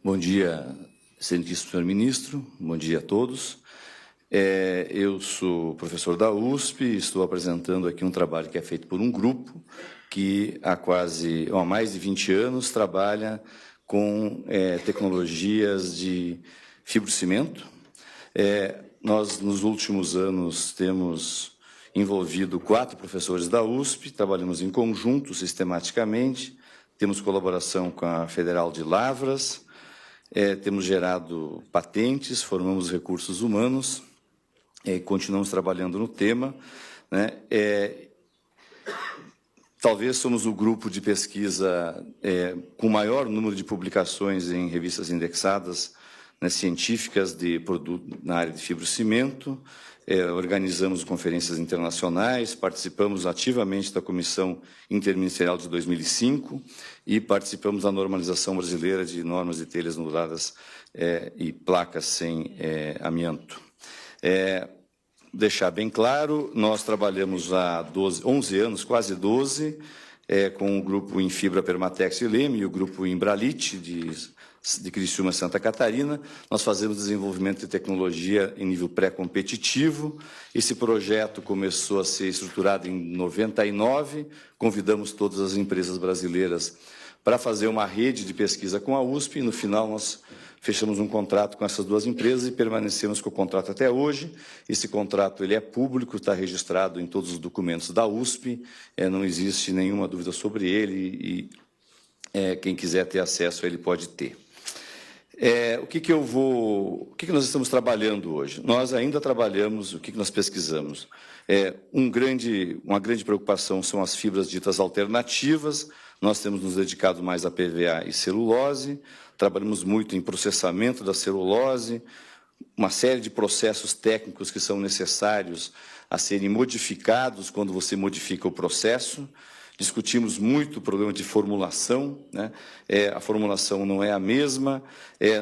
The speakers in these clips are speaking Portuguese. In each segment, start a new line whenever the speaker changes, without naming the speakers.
Bom dia, excelentíssimo senhor ministro, bom dia a todos. Eu sou professor da USP e estou apresentando aqui um trabalho que é feito por um grupo que há mais de 20 anos trabalha com tecnologias de fibrocimento. Nós, nos últimos anos, temos envolvido 4 professores da USP, trabalhamos em conjunto, sistematicamente, temos colaboração com a Federal de Lavras, temos gerado patentes, formamos recursos humanos, continuamos trabalhando no tema, né? Talvez somos o grupo de pesquisa com maior número de publicações em revistas indexadas, né, científicas na área de fibrocimento. Organizamos conferências internacionais, participamos ativamente da Comissão Interministerial de 2005 e participamos da normalização brasileira de normas de telhas moduladas e placas sem amianto. Deixar bem claro, nós trabalhamos há 11 anos, quase 12, com o grupo Infibra Permatex e Leme e o grupo Imbralite de Criciúma, Santa Catarina. Nós fazemos desenvolvimento de tecnologia em nível pré-competitivo. Esse projeto começou a ser estruturado em 99, convidamos todas as empresas brasileiras para fazer uma rede de pesquisa com a USP, e no final nós fechamos um contrato com essas 2 empresas e permanecemos com o contrato até hoje. Esse contrato ele é público, está registrado em todos os documentos da USP, não existe nenhuma dúvida sobre ele e quem quiser ter acesso a ele pode ter. O que nós estamos trabalhando hoje? Nós ainda trabalhamos, o que nós pesquisamos? Uma grande preocupação são as fibras ditas alternativas. Nós temos nos dedicado mais a PVA e celulose, trabalhamos muito em processamento da celulose, uma série de processos técnicos que são necessários a serem modificados quando você modifica o processo. Discutimos muito o problema de formulação, né? A formulação não é a mesma.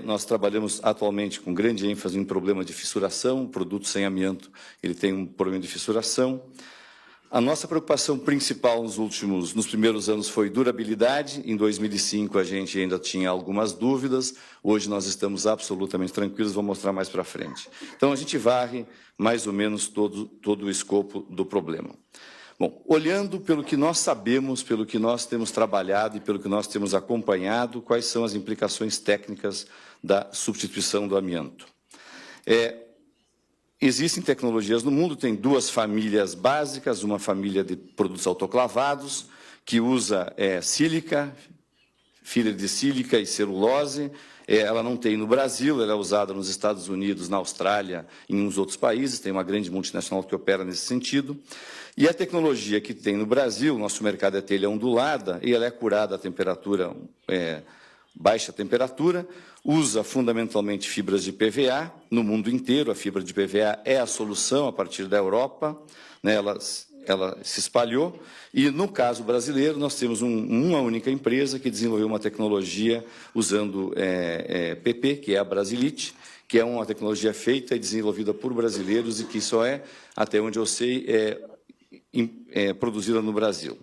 Nós trabalhamos atualmente com grande ênfase em problema de fissuração. O produto sem amianto ele tem um problema de fissuração. A nossa preocupação principal nos primeiros anos foi durabilidade. Em 2005, a gente ainda tinha algumas dúvidas. Hoje, nós estamos absolutamente tranquilos, vou mostrar mais para frente. Então, a gente varre mais ou menos todo o escopo do problema. Bom, olhando pelo que nós sabemos, pelo que nós temos trabalhado e pelo que nós temos acompanhado, quais são as implicações técnicas da substituição do amianto? Existem tecnologias no mundo, tem 2 famílias básicas, uma família de produtos autoclavados, que usa sílica, fibra de sílica e celulose. Ela não tem no Brasil, ela é usada nos Estados Unidos, na Austrália e em uns outros países, tem uma grande multinacional que opera nesse sentido. E a tecnologia que tem no Brasil, nosso mercado é telha ondulada, e ela é curada a temperatura, baixa temperatura, usa fundamentalmente fibras de PVA, no mundo inteiro a fibra de PVA é a solução a partir da Europa, né, ela se espalhou, e no caso brasileiro nós temos uma única empresa que desenvolveu uma tecnologia usando PP, que é a Brasilite, que é uma tecnologia feita e desenvolvida por brasileiros e que só até onde eu sei, produzida no Brasil.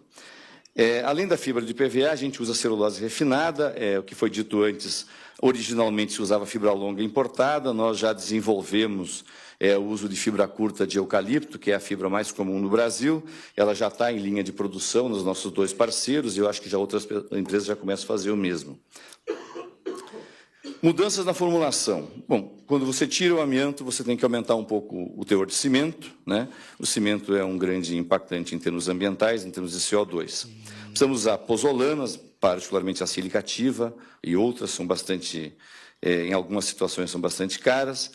Além da fibra de PVA, a gente usa celulose refinada, o que foi dito antes, originalmente se usava fibra longa importada, nós já desenvolvemos o uso de fibra curta de eucalipto, que é a fibra mais comum no Brasil, ela já está em linha de produção nos nossos 2 parceiros, e eu acho que já outras empresas já começam a fazer o mesmo. Mudanças na formulação. Bom, quando você tira o amianto, você tem que aumentar um pouco o teor de cimento, né? O cimento é um grande impactante em termos ambientais, em termos de CO2. Precisamos usar pozolanas, particularmente a silicativa, e outras são bastante, em algumas situações são bastante caras.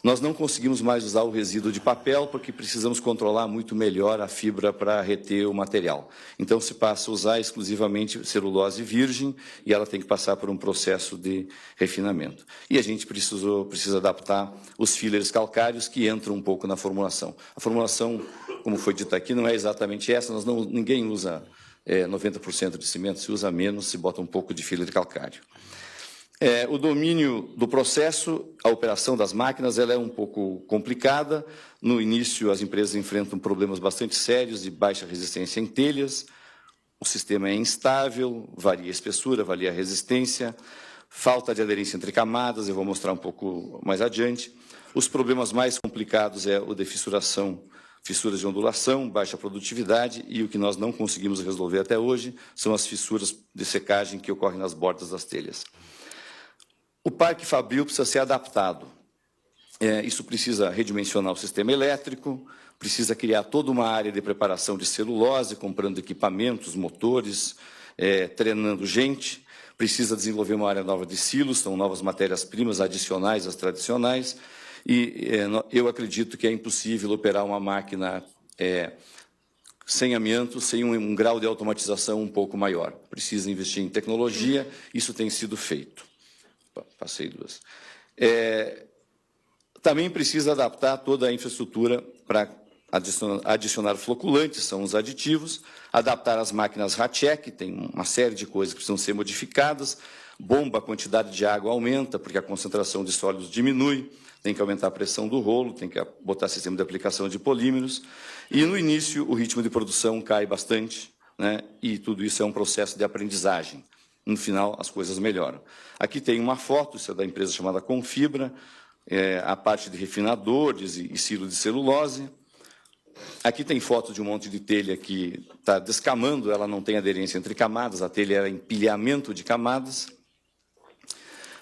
Nós não conseguimos mais usar o resíduo de papel, porque precisamos controlar muito melhor a fibra para reter o material. Então, se passa a usar exclusivamente celulose virgem, e ela tem que passar por um processo de refinamento. E a gente precisa adaptar os fillers calcários, que entram um pouco na formulação. A formulação, como foi dito aqui, não é exatamente essa, ninguém usa 90% de cimento, se usa menos, se bota um pouco de filler calcário. O domínio do processo, a operação das máquinas, ela é um pouco complicada. No início, as empresas enfrentam problemas bastante sérios de baixa resistência em telhas. O sistema é instável, varia a espessura, varia a resistência. falta de aderência entre camadas, eu vou mostrar um pouco mais adiante. Os problemas mais complicados é o de fissuração, fissuras de ondulação, baixa produtividade, e o que nós não conseguimos resolver até hoje são as fissuras de secagem que ocorrem nas bordas das telhas. O parque fabril precisa ser adaptado. Isso precisa redimensionar o sistema elétrico, precisa criar toda uma área de preparação de celulose, comprando equipamentos, motores, treinando gente, precisa desenvolver uma área nova de silos, são novas matérias-primas adicionais às tradicionais, e eu acredito que é impossível operar uma máquina sem amianto, sem um grau de automatização um pouco maior. Precisa investir em tecnologia, isso tem sido feito. Passei duas. Também precisa adaptar toda a infraestrutura para adicionar floculantes, são os aditivos, adaptar as máquinas Ratcheck, tem uma série de coisas que precisam ser modificadas, bomba, a quantidade de água aumenta, porque a concentração de sólidos diminui, tem que aumentar a pressão do rolo, tem que botar sistema de aplicação de polímeros, e no início o ritmo de produção cai bastante, né, e tudo isso é um processo de aprendizagem. No final, as coisas melhoram. Aqui tem uma foto, isso é da empresa chamada Confibra, a parte de refinadores e silo de celulose. Aqui tem foto de um monte de telha que está descamando, ela não tem aderência entre camadas, a telha é empilhamento de camadas.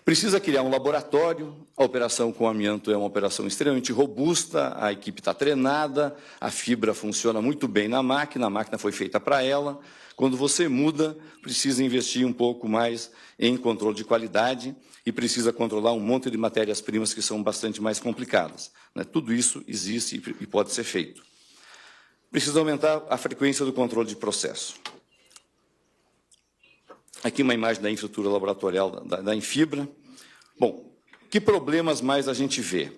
Precisa criar um laboratório, a operação com amianto é uma operação extremamente robusta, a equipe está treinada, a fibra funciona muito bem na máquina, a máquina foi feita para ela. Quando você muda, precisa investir um pouco mais em controle de qualidade e precisa controlar um monte de matérias-primas que são bastante mais complicadas, né? Tudo isso existe e pode ser feito. Precisa aumentar a frequência do controle de processo. Aqui uma imagem da infraestrutura laboratorial da Infibra. Bom, que problemas mais a gente vê?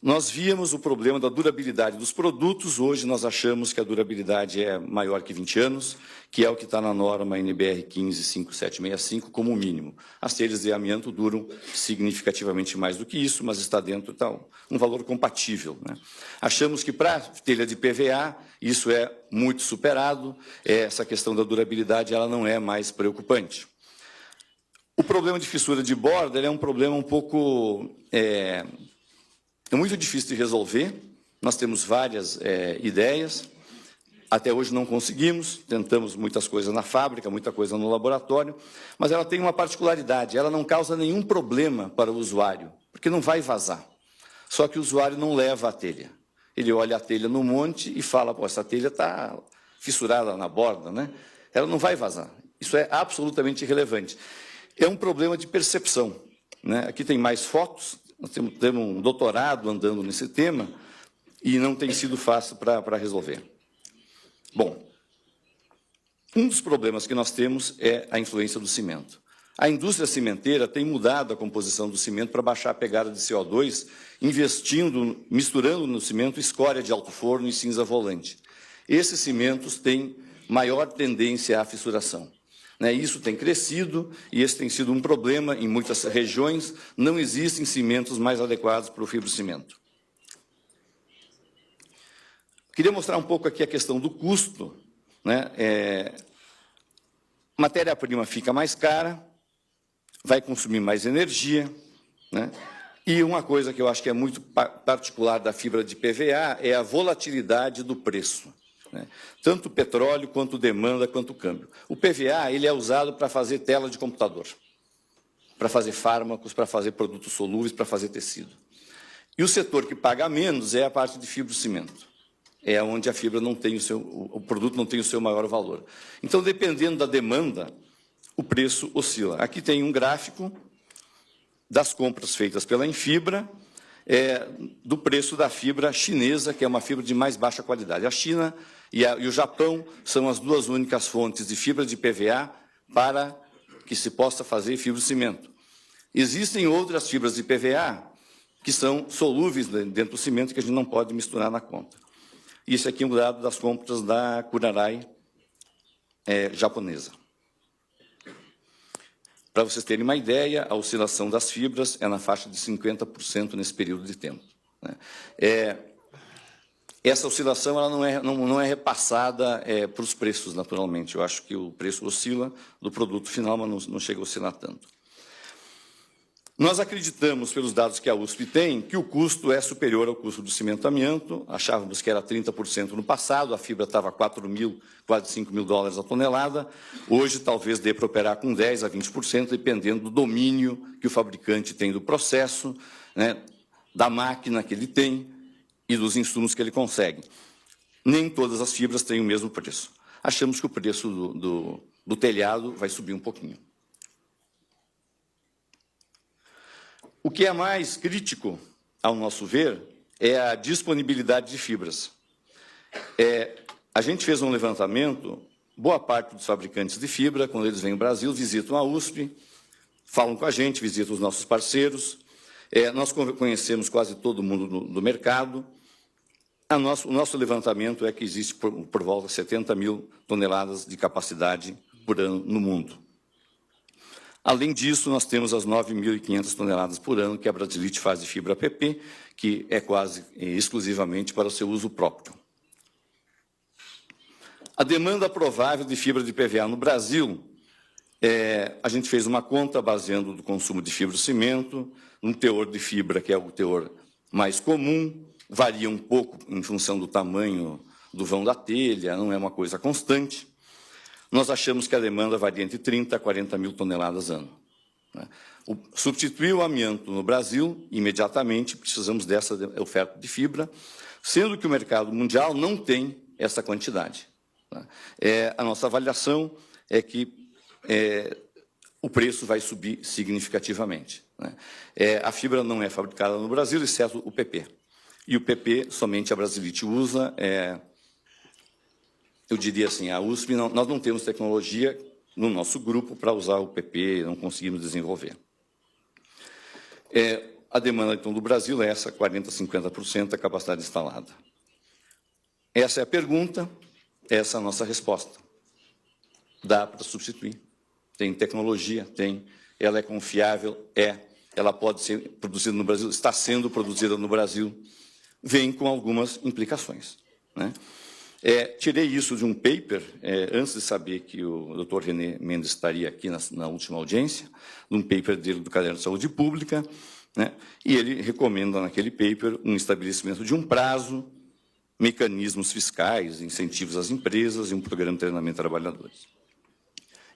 Nós víamos o problema da durabilidade dos produtos, hoje nós achamos que a durabilidade é maior que 20 anos, que é o que está na norma NBR 155765 como mínimo. As telhas de amianto duram significativamente mais do que isso, mas está dentro de um valor compatível, né? Achamos que para telha de PVA isso é muito superado, essa questão da durabilidade ela não é mais preocupante. O problema de fissura de borda é um problema um pouco... É muito difícil de resolver, nós temos várias ideias, até hoje não conseguimos, tentamos muitas coisas na fábrica, muita coisa no laboratório, mas ela tem uma particularidade, ela não causa nenhum problema para o usuário, porque não vai vazar. Só que o usuário não leva a telha. Ele olha a telha no monte e fala, pô, essa telha está fissurada na borda, né? Ela não vai vazar. Isso é absolutamente irrelevante. É um problema de percepção, né? Aqui tem mais fotos. Nós temos um doutorado andando nesse tema e não tem sido fácil para resolver. Bom, um dos problemas que nós temos é a influência do cimento. A indústria cimenteira tem mudado a composição do cimento para baixar a pegada de CO2, misturando no cimento escória de alto forno e cinza volante. Esses cimentos têm maior tendência à fissuração. Isso tem crescido e esse tem sido um problema em muitas regiões. Não existem cimentos mais adequados para o fibrocimento. Queria mostrar um pouco aqui a questão do custo, né? Matéria-prima fica mais cara, vai consumir mais energia, né? E uma coisa que eu acho que é muito particular da fibra de PVA é a volatilidade do preço. Tanto o petróleo, quanto demanda, quanto o câmbio. O PVA ele é usado para fazer tela de computador, para fazer fármacos, para fazer produtos solúveis, para fazer tecido. E o setor que paga menos é a parte de fibrocimento. É onde a fibra não tem o produto não tem o seu maior valor. Então, dependendo da demanda, o preço oscila. Aqui tem um gráfico das compras feitas pela Infibra, do preço da fibra chinesa, que é uma fibra de mais baixa qualidade. A China e o Japão são as duas únicas fontes de fibra de PVA para que se possa fazer fibrocimento. Existem outras fibras de PVA que são solúveis dentro do cimento que a gente não pode misturar na conta. Isso aqui é um dado das compras da Kuraray japonesa. Para vocês terem uma ideia, a oscilação das fibras é na faixa de 50% nesse período de tempo, né? Essa oscilação ela não é repassada para os preços, naturalmente. Eu acho que o preço oscila do produto final, mas não chega a oscilar tanto. Nós acreditamos, pelos dados que a USP tem, que o custo é superior ao custo do cimento amianto. Achávamos que era 30% no passado, a fibra estava a 4 mil, quase 5 mil dólares a tonelada. Hoje, talvez dê para operar com 10% a 20%, dependendo do domínio que o fabricante tem do processo, né, da máquina que ele tem e dos insumos que ele consegue. Nem todas as fibras têm o mesmo preço. Achamos que o preço do telhado vai subir um pouquinho. O que é mais crítico, ao nosso ver, é a disponibilidade de fibras. A gente fez um levantamento, boa parte dos fabricantes de fibra, quando eles vêm ao Brasil, visitam a USP, falam com a gente, visitam os nossos parceiros. Nós conhecemos quase todo mundo do mercado. O nosso levantamento é que existe por volta de 70 mil toneladas de capacidade por ano no mundo. Além disso, nós temos as 9.500 toneladas por ano que a Brasilite faz de fibra PP, que é quase exclusivamente para o seu uso próprio. A demanda provável de fibra de PVA no Brasil, a gente fez uma conta baseando do consumo de fibra de cimento, um teor de fibra que é o teor mais comum, varia um pouco em função do tamanho do vão da telha, não é uma coisa constante. Nós achamos que a demanda varia entre 30 a 40 mil toneladas ano. Substituir o amianto no Brasil, imediatamente, precisamos dessa oferta de fibra, sendo que o mercado mundial não tem essa quantidade. A nossa avaliação é que o preço vai subir significativamente. A fibra não é fabricada no Brasil, exceto o PP. E o PP, somente a Brasilite usa. Eu diria assim, a USP, nós não temos tecnologia no nosso grupo para usar o PP, não conseguimos desenvolver. A demanda, então, do Brasil é essa, 40% a 50% da capacidade instalada. Essa é a pergunta, essa é a nossa resposta. Dá para substituir. Tem tecnologia, tem. Ela é confiável, ela pode ser produzida no Brasil, está sendo produzida no Brasil, vem com algumas implicações, né? Tirei isso de um paper, antes de saber que o Dr. René Mendes estaria aqui na última audiência, de um paper dele do Caderno de Saúde Pública, né? E ele recomenda naquele paper um estabelecimento de um prazo, mecanismos fiscais, incentivos às empresas e um programa de treinamento de trabalhadores.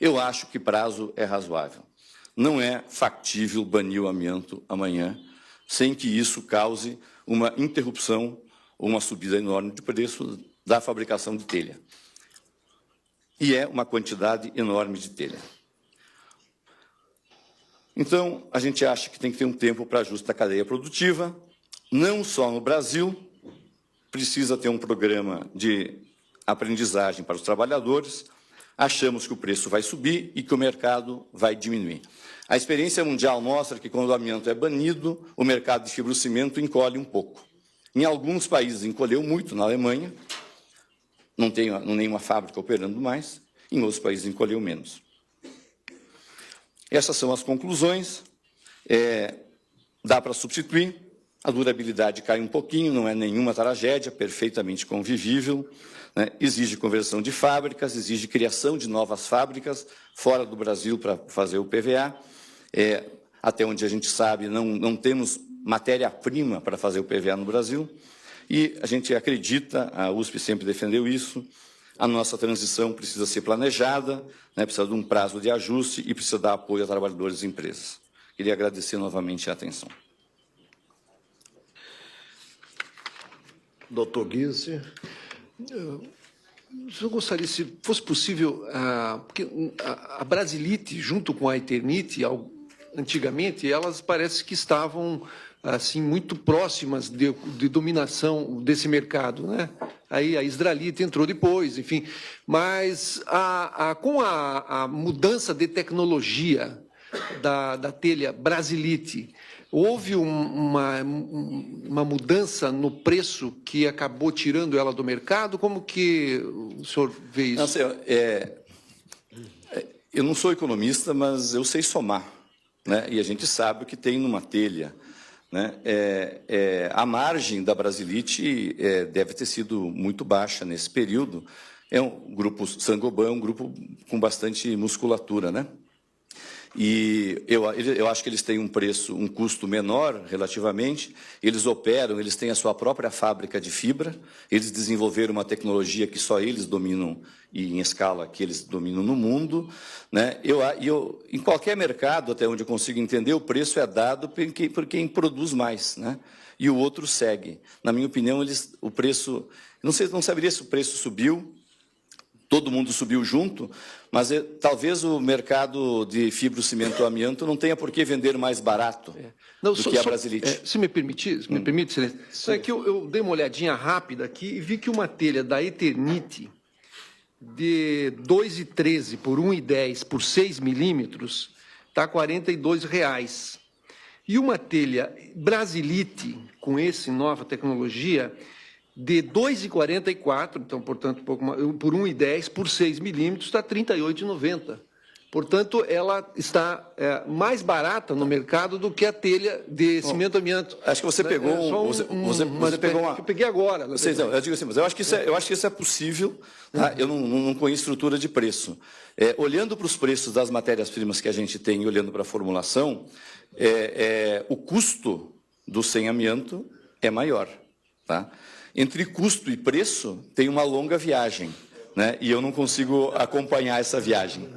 Eu acho que prazo é razoável. Não é factível banir o amianto amanhã, sem que isso cause uma interrupção ou uma subida enorme de preço da fabricação de telha. E é uma quantidade enorme de telha. Então, a gente acha que tem que ter um tempo para ajuste da cadeia produtiva, não só no Brasil, precisa ter um programa de aprendizagem para os trabalhadores, achamos que o preço vai subir e que o mercado vai diminuir. A experiência mundial mostra que, quando o amianto é banido, o mercado de fibrocimento encolhe um pouco. Em alguns países encolheu muito, na Alemanha, não tem nenhuma fábrica operando mais, em outros países encolheu menos. Essas são as conclusões. Dá para substituir, a durabilidade cai um pouquinho, não é nenhuma tragédia, perfeitamente convivível, né? Exige conversão de fábricas, exige criação de novas fábricas fora do Brasil para fazer o PVA. Até onde a gente sabe, não temos matéria-prima para fazer o PVA no Brasil. E a gente acredita, a USP sempre defendeu isso, a nossa transição precisa ser planejada, né, precisa de um prazo de ajuste e precisa dar apoio a trabalhadores e empresas. Queria agradecer novamente a atenção.
Doutor Guise, eu gostaria, se fosse possível, porque a Brasilite, junto com a Eternit, antigamente, elas parece que estavam assim muito próximas de dominação desse mercado, né? Aí a Israelite entrou depois, enfim. Mas com a mudança de tecnologia da telha Brasilite, houve uma mudança no preço que acabou tirando ela do mercado? Como que o senhor vê isso?
Não, senhor, eu não sou economista, mas eu sei somar, né? E a gente sabe o que tem numa telha, né? A margem da Brasilite deve ter sido muito baixa nesse período. É um grupo Saint-Gobain, um grupo com bastante musculatura, né? E eu acho que eles têm um custo menor relativamente, eles operam, eles têm a sua própria fábrica de fibra, eles desenvolveram uma tecnologia que só eles dominam e em escala que eles dominam no mundo, né? Em qualquer mercado, até onde eu consigo entender, o preço é dado por quem produz mais, né? E o outro segue. Na minha opinião, o preço... Não saberia se o preço subiu, todo mundo subiu junto, mas talvez o mercado de fibrocimento amianto não tenha por que vender mais barato do que a Brasilite.
Se me permite, excelência, é que eu dei uma olhadinha rápida aqui e vi que uma telha da Eternit de 2,13 por 1,10 por 6 milímetros está R$ 42,00. E uma telha Brasilite, com essa nova tecnologia, de 2,44, então, portanto, por 1,10 por 6 milímetros, está R$ 38,90. Portanto, ela está mais barata no mercado do que a telha de cimento amianto.
Acho que você pegou você pegou uma...
Eu peguei agora.
Eu digo assim, mas eu acho que isso é possível. Tá? Eu não conheço estrutura de preço. Olhando para os preços das matérias-primas que a gente tem e olhando para a formulação, o custo do sem amianto é maior. Tá? Entre custo e preço, tem uma longa viagem, né? E eu não consigo acompanhar essa viagem.